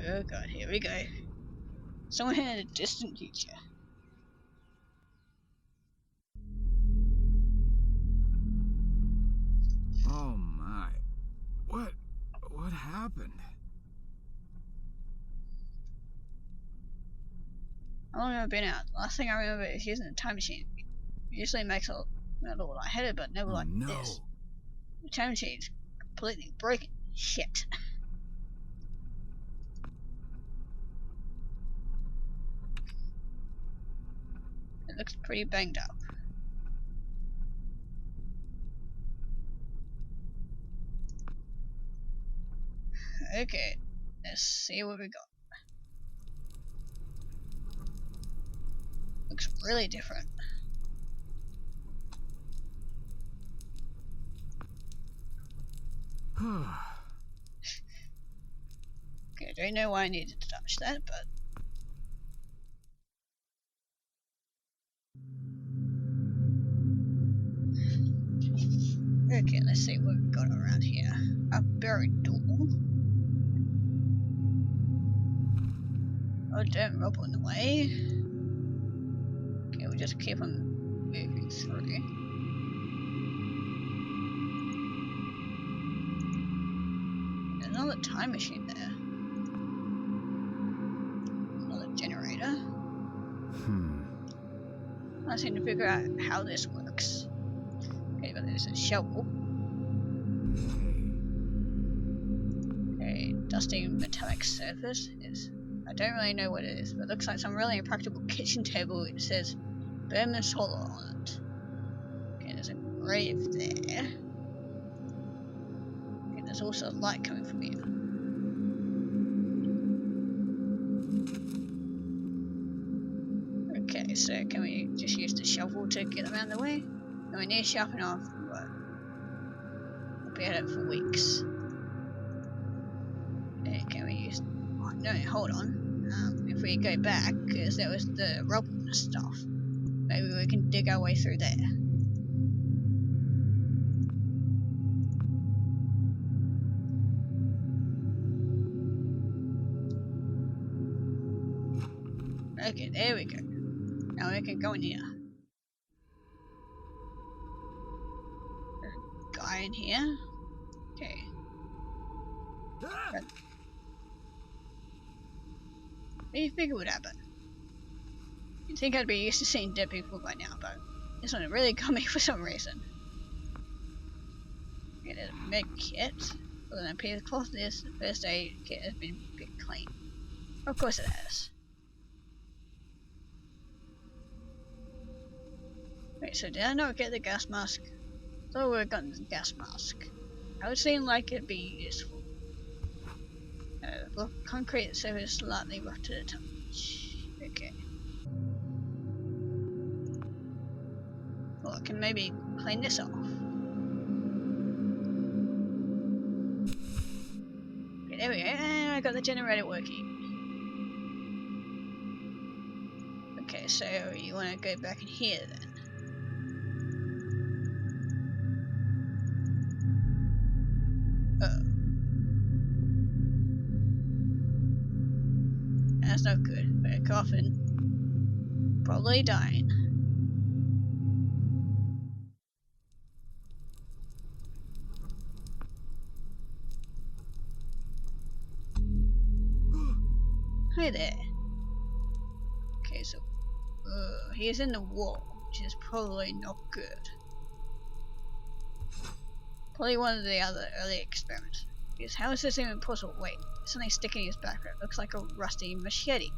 Oh god, here we go. Somewhere in a distant future. Oh my. What happened? How long have I been out? The last thing I remember is using a time machine. It usually makes a little lightheaded, but never like this. The time machine's completely broken. Shit. It looks pretty banged up. Okay, let's see what we got. Looks really different. Okay, I don't know why I needed to touch that, but... Okay, let's see what we've got around here. A buried door. Oh, don't rub on the way. Okay, we'll just keep on moving through. There's another time machine there. Another generator. I seem to figure out how this works. Okay, but there's a shovel. Okay, dusty metallic surface. I don't really know what it is, but it looks like some really impractical kitchen table. It says Burman's Hollow on it. Okay, there's a grave there. Okay, there's also light coming from here. Okay, so can we just use the shovel to get them out of the way? No, we need to sharpen off. We'll be at it for weeks. Okay, can we use... Oh, no, hold on. If we go back, because there was the rubble and stuff, maybe we can dig our way through there. Okay, there we go. Now we can go in here. There's a guy in here. Okay. What do you figure would happen? You'd think I'd be used to seeing dead people by now, but this one really got me for some reason. Okay, there's a med kit. Other than a piece of cloth, this first aid kit has been picked clean. Of course it has. Wait, so did I not get the gas mask? I thought we would have gotten the gas mask. I would seem like it'd be useful. The concrete surface slightly rough to the touch. Okay. Well, I can maybe clean this off. Okay, there we go. And I got the generator working. Okay, so you want to go back in here then? That's not good. We're coughing. Probably dying. Hi there. Okay, so he's in the wall, which is probably not good. Probably one of the other early experiments. Because how is this even possible? Wait, something sticking in his backpack. Looks like a rusty machete.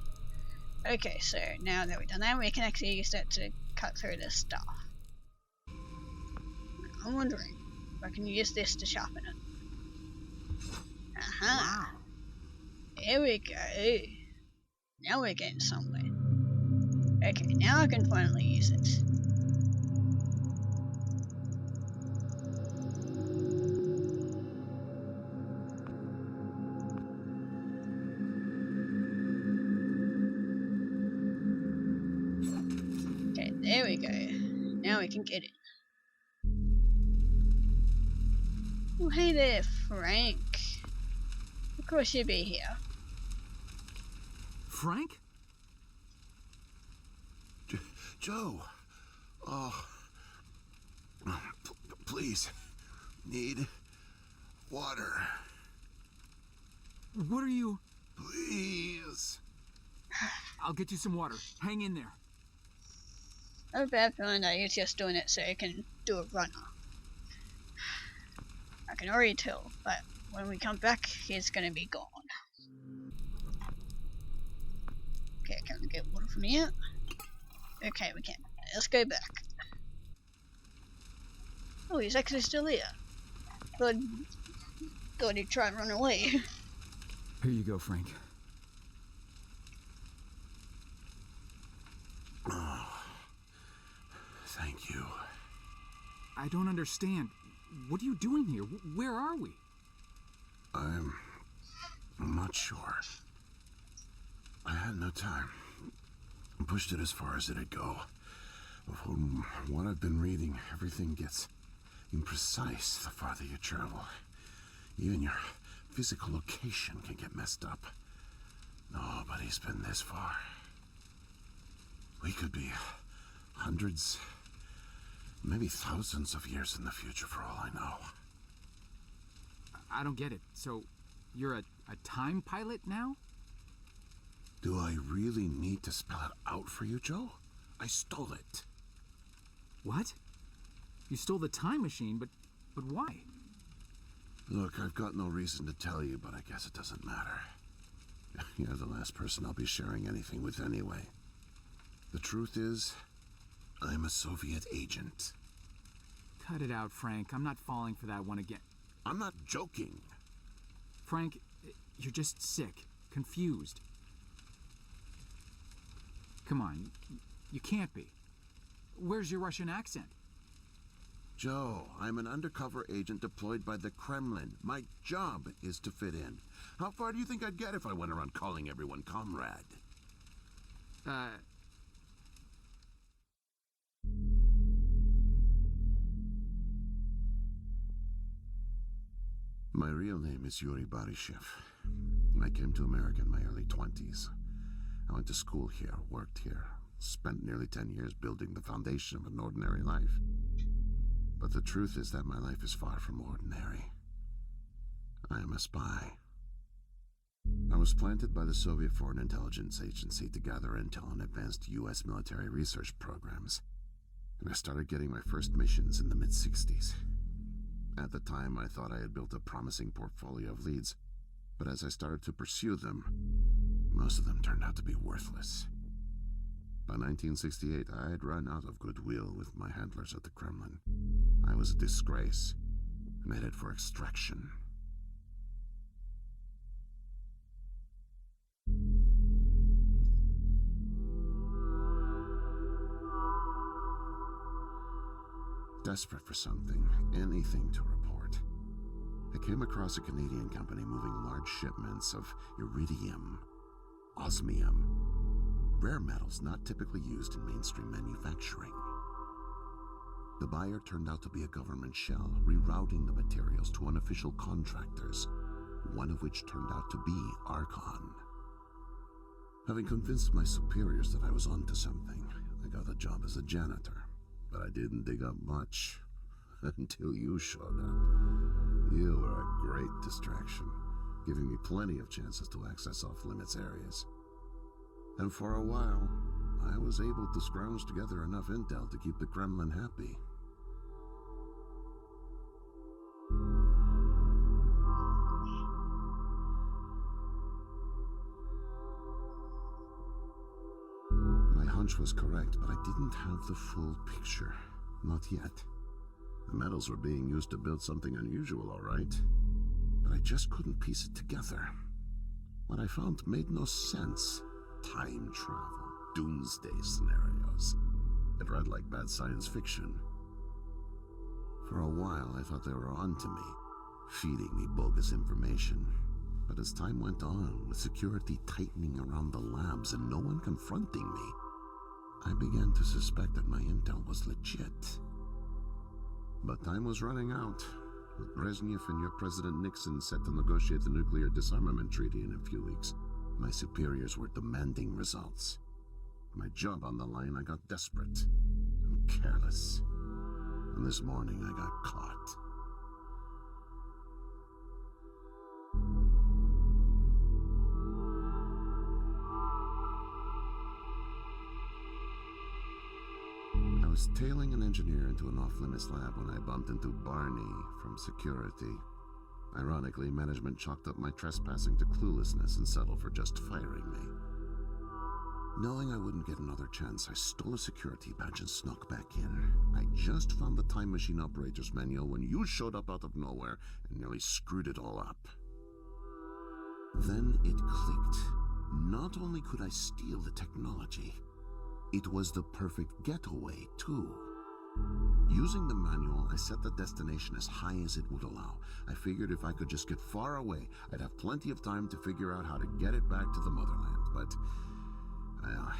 Okay, so now that we've done that, we can actually use that to cut through this stuff. I'm wondering if I can use this to sharpen it. Aha! Wow. There we go. Now we're getting somewhere. Okay, now I can finally use it. Okay, there we go. Now we can get it. Oh, hey there, Frank. Of course you'd be here. Frank? Joe. Oh. Please. Need water. What are you... Please. I'll get you some water. Hang in there. I have a bad feeling that he's just doing it so he can do a runner. I can already tell, but when we come back, he's gonna be gone. Okay, can we get water from here? Okay, we can. Let's go back. Oh, he's actually still here. Thought he'd try and run away. Here you go, Frank. Oh, thank you. I don't understand. What are you doing here? Where are we? I'm not sure. I had no time. I pushed it as far as it'd go. From what I've been reading, everything gets imprecise the farther you travel. Even your physical location can get messed up. Nobody's been this far. We could be hundreds, maybe thousands of years in the future for all I know. I don't get it. So, you're a time pilot now? Do I really need to spell it out for you, Joe? I stole it. What? You stole the time machine, but why? Look, I've got no reason to tell you, but I guess it doesn't matter. You're the last person I'll be sharing anything with anyway. The truth is, I'm a Soviet agent. Cut it out, Frank. I'm not falling for that one again. I'm not joking. Frank, you're just sick, confused. Come on, you can't be. Where's your Russian accent? Joe, I'm an undercover agent deployed by the Kremlin. My job is to fit in. How far do you think I'd get if I went around calling everyone comrade? My real name is Yuri Barishev. I came to America in my early 20s. I went to school here, worked here, spent nearly 10 years building the foundation of an ordinary life. But the truth is that my life is far from ordinary. I am a spy. I was planted by the Soviet Foreign Intelligence Agency to gather intel on advanced U.S. military research programs, and I started getting my first missions in the mid-60s. At the time, I thought I had built a promising portfolio of leads, but as I started to pursue them, most of them turned out to be worthless. By 1968, I had run out of goodwill with my handlers at the Kremlin. I was a disgrace, and headed for extraction. Desperate for something, anything to report, I came across a Canadian company moving large shipments of iridium, osmium, rare metals not typically used in mainstream manufacturing. The buyer turned out to be a government shell, rerouting the materials to unofficial contractors, one of which turned out to be Archon. Having convinced my superiors that I was onto something, I got a job as a janitor, but I didn't dig up much until you showed up. You were a great distraction, giving me plenty of chances to access off-limits areas. And for a while, I was able to scrounge together enough intel to keep the Kremlin happy. My hunch was correct, but I didn't have the full picture. Not yet. The metals were being used to build something unusual, all right. But I just couldn't piece it together. What I found made no sense. Time travel, doomsday scenarios. It read like bad science fiction. For a while, I thought they were onto me, feeding me bogus information. But as time went on, with security tightening around the labs and no one confronting me, I began to suspect that my intel was legit. But time was running out, with Brezhnev and your President Nixon set to negotiate the nuclear disarmament treaty in a few weeks. My superiors were demanding results. My job on the line, I got desperate and careless. And this morning I got caught. I was tailing an engineer into an off-limits lab when I bumped into Barney from security. Ironically, management chalked up my trespassing to cluelessness and settled for just firing me. Knowing I wouldn't get another chance, I stole a security badge and snuck back in. I just found the time machine operator's manual when you showed up out of nowhere and nearly screwed it all up. Then it clicked. Not only could I steal the technology, it was the perfect getaway, too. Using the manual, I set the destination as high as it would allow. I figured if I could just get far away, I'd have plenty of time to figure out how to get it back to the motherland, but... well,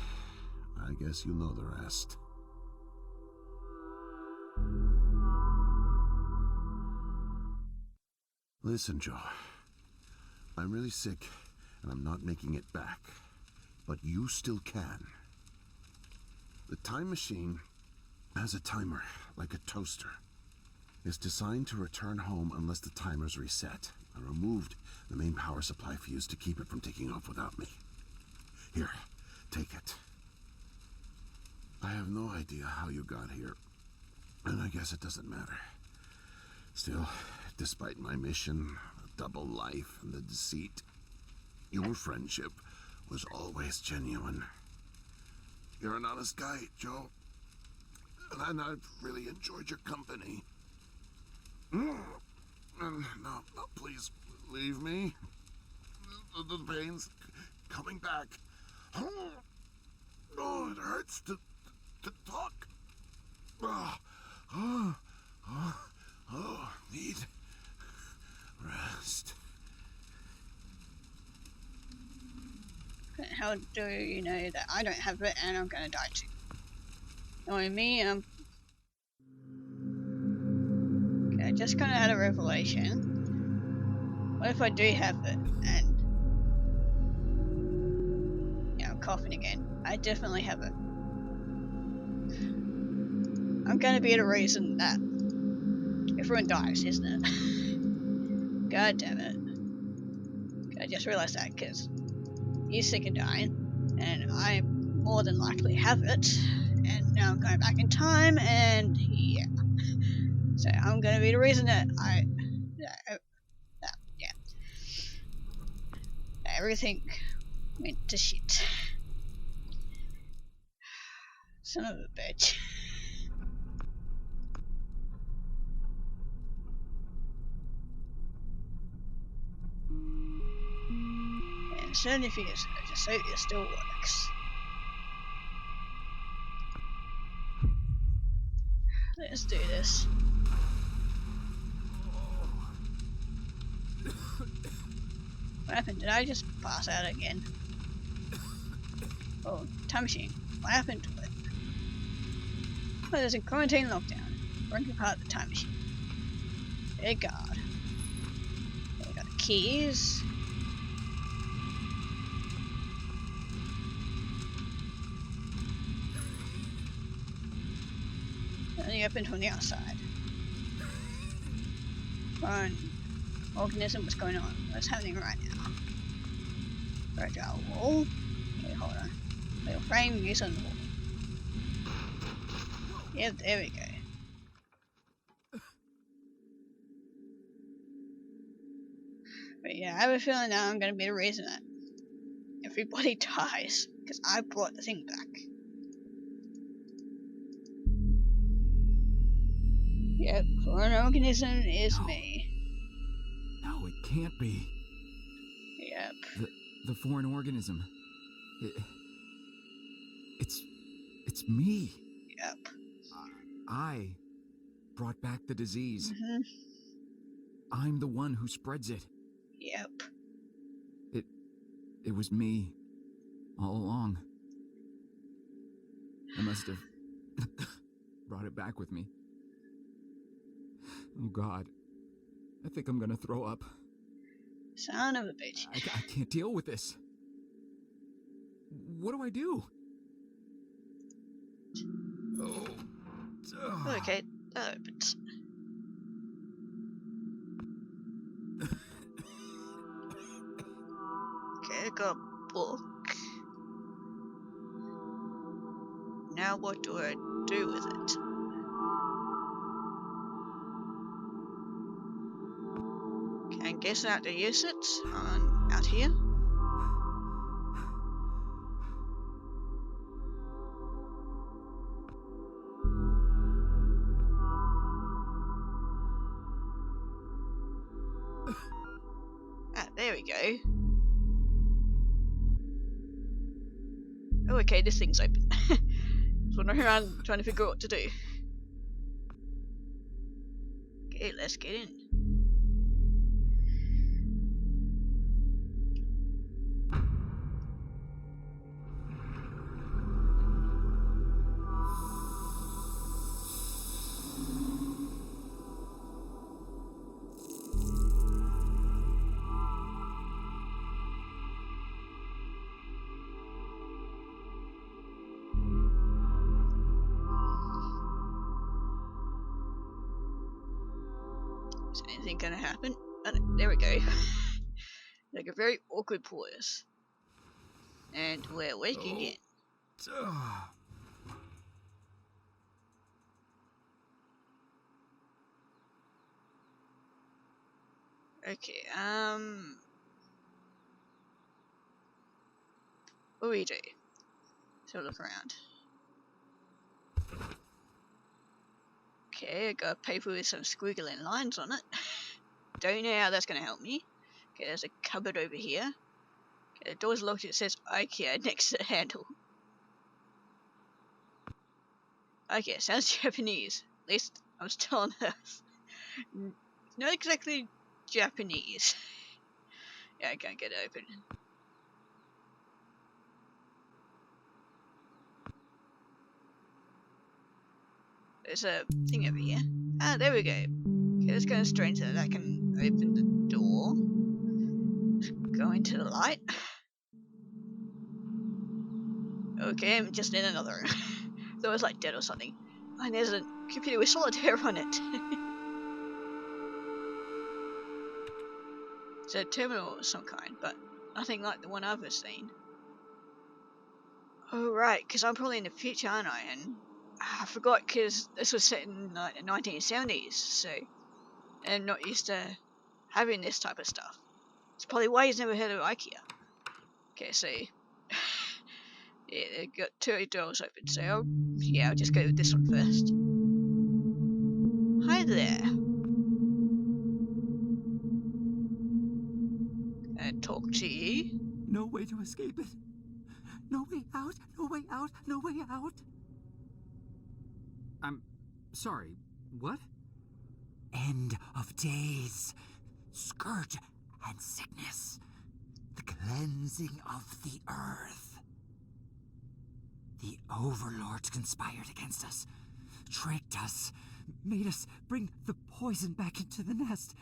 I guess you know the rest. Listen, Joe. I'm really sick, and I'm not making it back. But you still can. The time machine has a timer, like a toaster. It's designed to return home unless the timer's reset. I removed the main power supply fuse to keep it from taking off without me. Here, take it. I have no idea how you got here, and I guess it doesn't matter. Still, despite my mission, the double life, and the deceit, your friendship was always genuine. You're an honest guy, Joe, and I've really enjoyed your company. And no, please leave me. The pain's coming back. Oh, it hurts to talk. Need rest. How do you know that I don't have it and I'm gonna die too? Knowing me, okay, I just kinda had a revelation. What if I do have it and... yeah, I'm coughing again. I definitely have it. I'm gonna be the reason that everyone dies, isn't it? God damn it. I just realized that because he's sick and dying, and I more than likely have it, and now I'm going back in time, and yeah. So I'm gonna be the reason that yeah. Everything went to shit. Son of a bitch. And centrifuge, just so it still works. Let's do this. What happened? Did I just pass out again? Oh, time machine. What happened to it? Oh, there's a quarantine lockdown. Breaking apart the time machine. Dear God. We got the keys. And you open from the outside. Foreign organism, what's going on? What's happening right now? Fragile wall. Okay, hold on. Little frame use on the wall. Yep, there we go. But yeah, I have a feeling now I'm gonna be the reason that everybody dies. Because I brought the thing back. Yep, foreign organism is me. No, it can't be. Yep. The foreign organism. It's me. Yep. I brought back the disease. Mm-hmm. I'm the one who spreads it. Yep. It was me all along. I must have brought it back with me. Oh God, I think I'm gonna throw up. Son of a bitch. I can't deal with this. What do I do? Oh. Okay, that opens. Okay, I got a book. Now what do I do with it? Okay, I guess I have to use it out here. Ah, there we go. Oh, okay, this thing's open. So I'm around trying to figure out what to do. Okay, let's get in. Is anything gonna happen? Oh, no, there we go. Like a very awkward pause. And we're waking in. Okay, what do we do? So look around. Okay, I got a paper with some squiggling lines on it. Don't know how that's gonna help me. Okay, there's a cupboard over here. Okay, the door's locked, it says IKEA next to the handle. Okay, sounds Japanese. At least I'm still on Earth. Not exactly Japanese. Yeah, I can't get it open. There's a thing over here. Ah, there we go. Okay, let's go straight into that. I can open the door. Go into the light. Okay, I'm just in another room. Thought it was like dead or something. And there's a computer with solitaire on it. It's a terminal of some kind, but nothing like the one I've ever seen. Oh right, because I'm probably in the future, aren't I? And I forgot because this was set in like the 1970s, so I'm not used to having this type of stuff. It's probably why he's never heard of IKEA. Okay, so yeah, they've got two doors open, so I'll just go with this one first. Hi there. Can I talk to you? No way to escape it. No way out, no way out, no way out. I'm sorry, what? End of days. Scourge and sickness. The cleansing of the earth. The overlords conspired against us. Tricked us. Made us bring the poison back into the nest.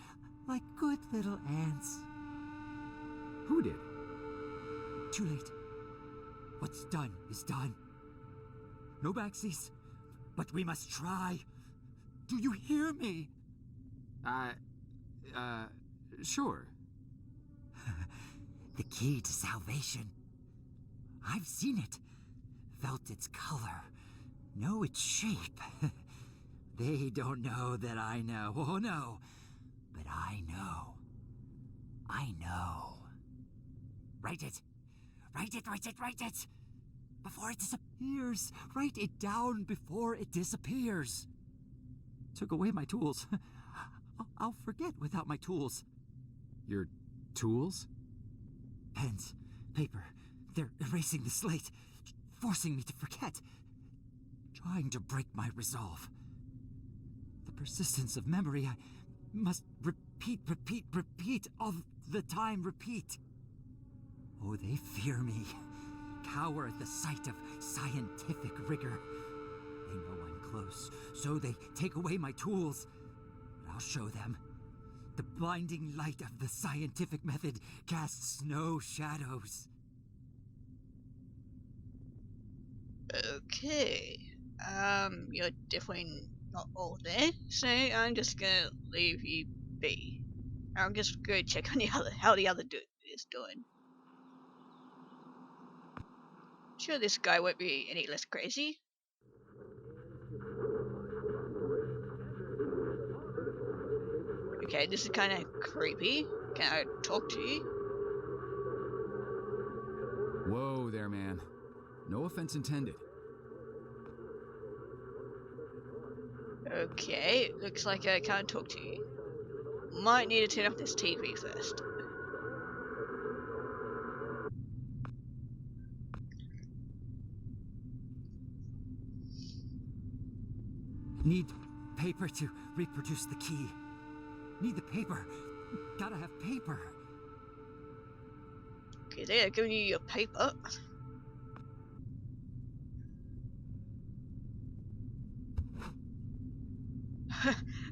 Like good little ants. Who did? Too late. What's done is done. No backsies, but we must try. Do you hear me? Sure. The key to salvation. I've seen it, felt its color, know its shape. They don't know that I know. Oh no, but I know. I know. Write it. Write it, write it, write it! Before it disappears! Write it down before it disappears! Took away my tools. I'll forget without my tools. Your tools? Pens, paper. They're erasing the slate, forcing me to forget. Trying to break my resolve. The persistence of memory, I must repeat, all the time repeat. Oh, they fear me, cower at the sight of scientific rigor. They know I'm close, so they take away my tools. But I'll show them. The blinding light of the scientific method casts no shadows. Okay. You're definitely not all there, so I'm just gonna leave you be. I'm just gonna check on how the other dude is doing. Sure, this guy won't be any less crazy. Okay, this is kind of creepy. Can I talk to you? Whoa there, man. No offense intended. Okay, looks like I can't talk to you. Might need to turn off this TV first. Need paper to reproduce the key. Need the paper. Gotta have paper. Okay, they're giving you your paper.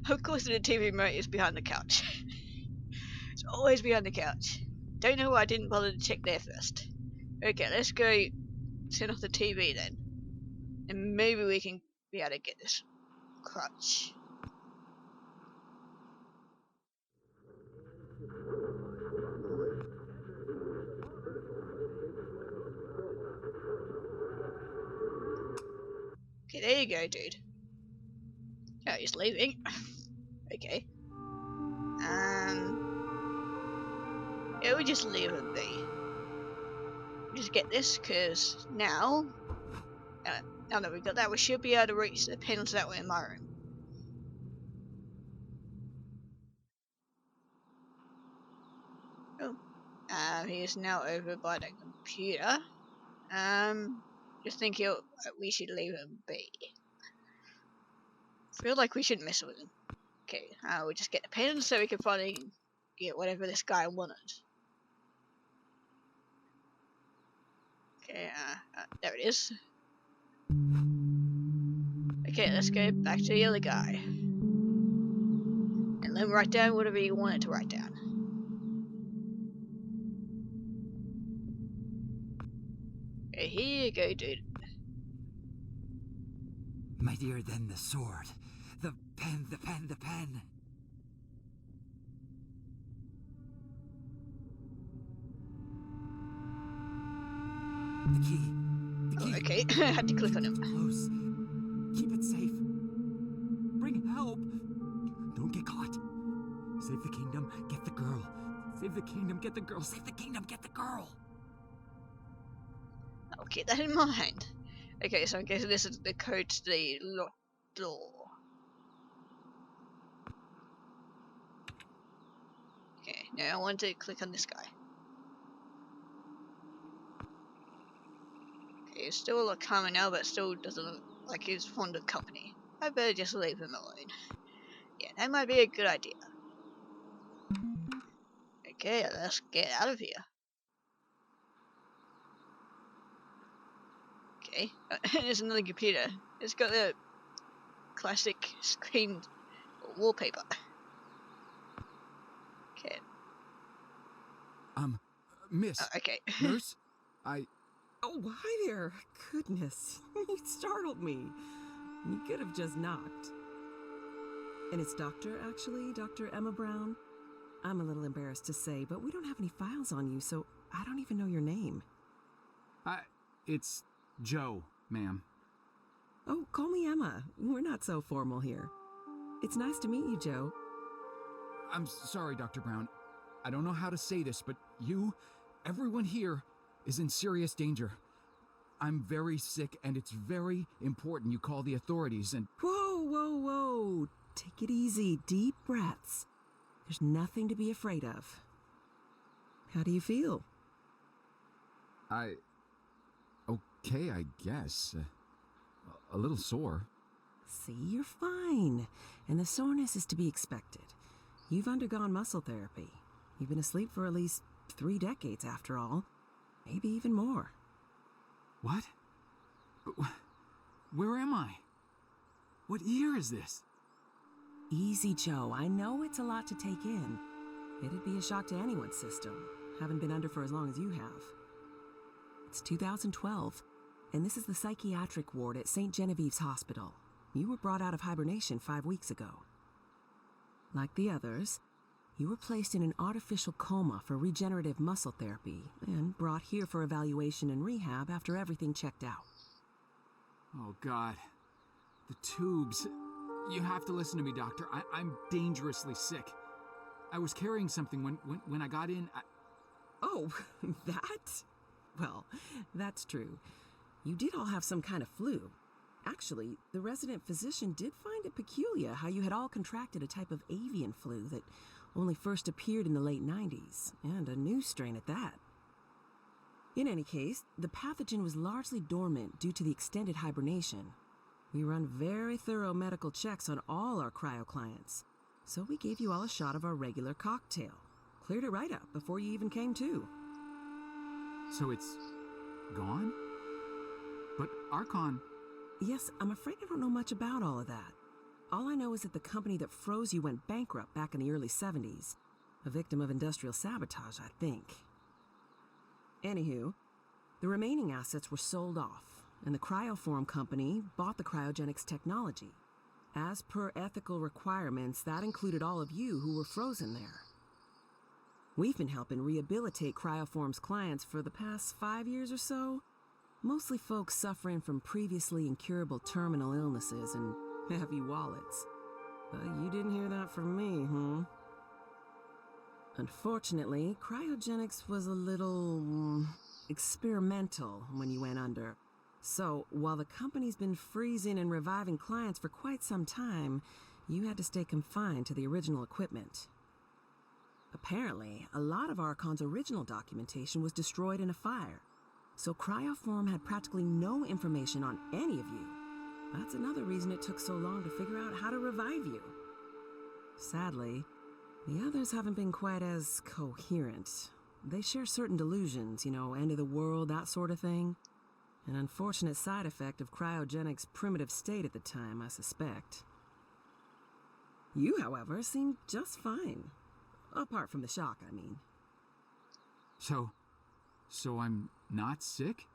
Of course the TV remote is behind the couch. It's always behind the couch. Don't know why I didn't bother to check there first. Okay, let's go turn off the TV then. And maybe we can be able to get this crutch. Okay, there you go, dude. Oh, he's leaving. Okay. Yeah, we just leave it be. Just get this, cause now that we got that, we should be able to reach the panels that were in my room. Oh, he is now over by the computer. Just think we should leave him be. Feel like we shouldn't mess with him. Okay, we'll just get the pens so we can finally get whatever this guy wanted. Okay, there it is. Okay, let's go back to the other guy. And let him write down whatever you wanted to write down. Okay, here you go, dude. Mightier than the sword. The pen, the pen, the pen. The key. The key. Oh, okay, I had to click on him. Close. Keep it safe. Bring help. Don't get caught. Save the kingdom, get the girl. Save the kingdom, get the girl. Save the kingdom, get the girl. I'll keep that in mind. Okay, so I guess this is the code to the locked door. Okay, now I want to click on this guy. Okay, he's still a lot calmer now, but still doesn't look like he's fond of company. I better just leave him alone. Yeah, that might be a good idea. Okay, let's get out of here. Okay, there's another computer. It's got the classic screen wallpaper. Okay. Miss. Okay. Nurse? Oh, hi there. Goodness, you startled me. You could have just knocked. And it's Dr. Emma Brown. I'm a little embarrassed to say, but we don't have any files on you, so I don't even know your name. It's Joe, ma'am. Oh, call me Emma. We're not so formal here. It's nice to meet you, Joe. I'm sorry, Dr. Brown. I don't know how to say this, but everyone here is in serious danger. I'm very sick, and it's very important you call the authorities and... Whoa. Take it easy. Deep breaths. There's nothing to be afraid of. How do you feel? Okay, I guess. A little sore. See, you're fine. And the soreness is to be expected. You've undergone muscle therapy. You've been asleep for at least 3 decades, after all. Maybe even more. What? Where am I? What year is this? Easy, Joe. I know it's a lot to take in. It'd be a shock to anyone's system, having been under for as long as you have. It's 2012, and this is the psychiatric ward at St. Genevieve's Hospital. You were brought out of hibernation 5 weeks ago. Like the others, you were placed in an artificial coma for regenerative muscle therapy and brought here for evaluation and rehab after everything checked out. Oh, God. The tubes. You have to listen to me, Doctor. I'm dangerously sick. I was carrying something when I got in. Oh, that? Well, that's true. You did all have some kind of flu. Actually, the resident physician did find it peculiar how you had all contracted a type of avian flu that only first appeared in the late 90s, and a new strain at that. In any case, the pathogen was largely dormant due to the extended hibernation. We run very thorough medical checks on all our cryo clients, so we gave you all a shot of our regular cocktail. Cleared it right up before you even came to. So it's gone? But Archon... Yes, I'm afraid I don't know much about all of that. All I know is that the company that froze you went bankrupt back in the early 70s. A victim of industrial sabotage, I think. Anywho, the remaining assets were sold off, and the Cryoform company bought the cryogenics technology. As per ethical requirements, that included all of you who were frozen there. We've been helping rehabilitate Cryoform's clients for the past 5 years or so. Mostly folks suffering from previously incurable terminal illnesses and heavy wallets. But you didn't hear that from me, huh? Unfortunately, cryogenics was a little experimental when you went under. So, while the company's been freezing and reviving clients for quite some time, you had to stay confined to the original equipment. Apparently, a lot of Archon's original documentation was destroyed in a fire. So Cryoform had practically no information on any of you. That's another reason it took so long to figure out how to revive you. Sadly, the others haven't been quite as coherent. They share certain delusions, end of the world, that sort of thing. An unfortunate side effect of cryogenics' primitive state at the time, I suspect. You, however, seemed just fine. Apart from the shock, I mean. So I'm not sick?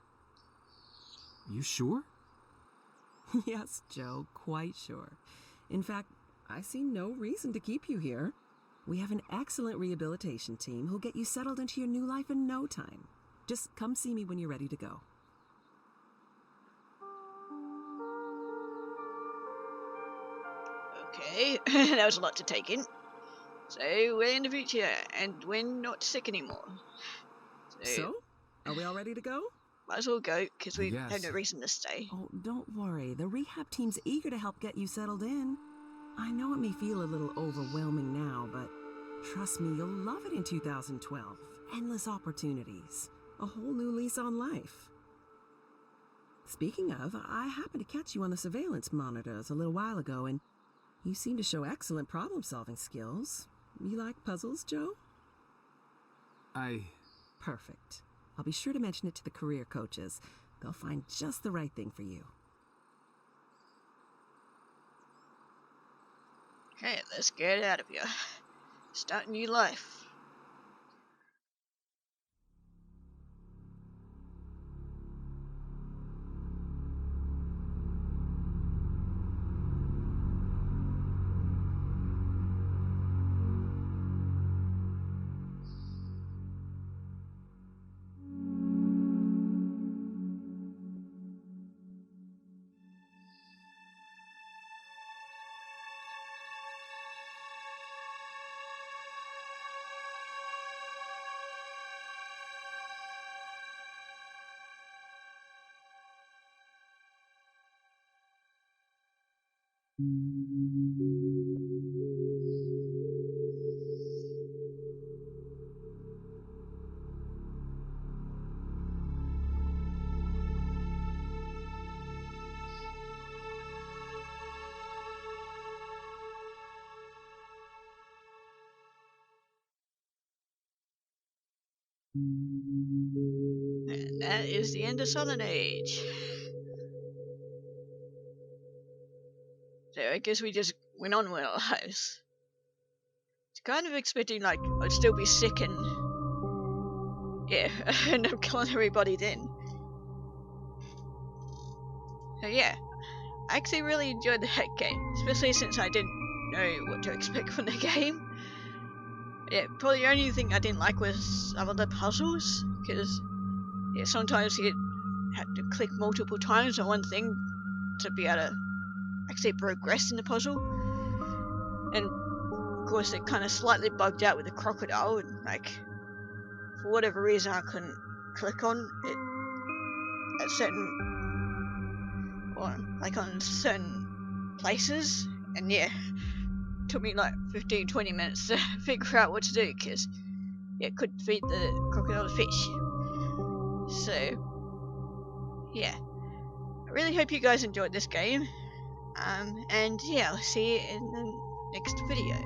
You sure? Yes, Joe, quite sure. In fact, I see no reason to keep you here. We have an excellent rehabilitation team who'll get you settled into your new life in no time. Just come see me when you're ready to go. Okay, that was a lot to take in. So, we're in the future, and we're not sick anymore. So, are we all ready to go? Might as well go, because we Yes. have no reason to stay. Oh, don't worry. The rehab team's eager to help get you settled in. I know it may feel a little overwhelming now, but trust me, you'll love it in 2012. Endless opportunities. A whole new lease on life. Speaking of, I happened to catch you on the surveillance monitors a little while ago, and you seem to show excellent problem-solving skills. You like puzzles, Joe? Perfect. I'll be sure to mention it to the career coaches. They'll find just the right thing for you. Okay, let's get out of here. Start a new life. And that is the end of Southern Age. So I guess we just went on with our lives. It's kind of expecting, like, I'd still be sick and... yeah, end up killing everybody then. So yeah, I actually really enjoyed that game, especially since I didn't know what to expect from the game. Yeah, probably the only thing I didn't like was some of the puzzles, because yeah, sometimes you had to click multiple times on one thing to be able to actually progress in the puzzle. And of course it kind of slightly bugged out with the crocodile, and like for whatever reason I couldn't click on it at certain, or like on certain places, and yeah, it took me like 15-20 minutes to figure out what to do, because yeah, couldn't feed the crocodile the fish. So yeah, I really hope you guys enjoyed this game, and yeah, I'll see you in the next video.